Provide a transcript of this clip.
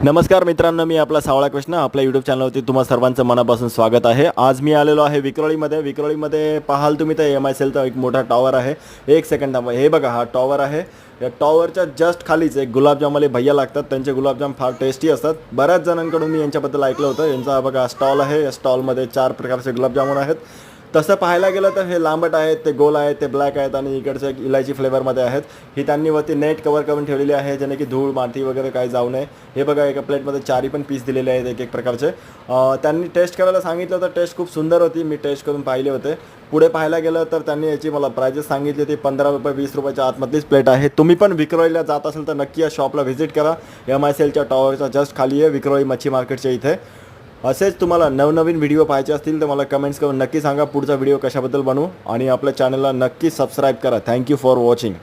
नमस्कार मित्रांनो, मी आपला सावळा कृष्ण आपल्या यूट्यूब चॅनलवरती तुम्हा सर्वांचं मनापासून स्वागत आहे। आज मी आलेलो आहे विक्रोळीमध्ये पाहाल तुम्ही तर MICLचा एक मोठा टॉवर आहे। एक सेकंड थांबा, हे बघा हा टॉवर आहे। या टॉवरच्या जस्ट खालीच एक गुलाबजामवाले भैया लागतात, त्यांचे गुलाबजाम फार टेस्टी असतात। बऱ्याच जणांकडून मी यांच्याबद्दल ऐकलं होतं। यांचा बघा स्टॉल आहे, या स्टॉलमध्ये 4 प्रकारचे गुलाबजामुन आहेत। तसं पाहायला गेलं तर हे लांबट आहेत, ते गोल आहेत, ते ब्लॅक आहेत आणि इकडचे एक इलायची फ्लेवरमध्ये आहेत। ही त्यांनी वरती नेट कवर करून ठेवलेली आहे, जेणे की धूळ माती वगैरे काही जाऊ नये। हे बघा एका प्लेटमध्ये 4 पण पीस दिलेले आहेत एक एक प्रकारचे। त्यांनी टेस्ट करायला सांगितलं तर टेस्ट खूप सुंदर होती, मी टेस्ट करून पाहिले होते। पुढे पाहायला गेलं तर त्यांनी याची मला प्राइजेस सांगितली ती ₹15 ₹20च्या आतमधलीच प्लेट आहे। तुम्ही पण विक्रोळीला जात असेल तर नक्की या शॉपला व्हिजिट करा। MICLच्या टॉवरच्या जस्ट खाली आहे, विक्रोळी मच्छी मार्केटच्या इथे। असेच तुम्हाला नवनवीन व्हिडिओ पाहायचे असतील तर मला कमेंट्स करून नक्की सांगा पुढचा व्हिडिओ कशाबद्दल बनवू, आणि आपल्या चॅनलला नक्की सबस्क्राईब करा। Thank you for watching.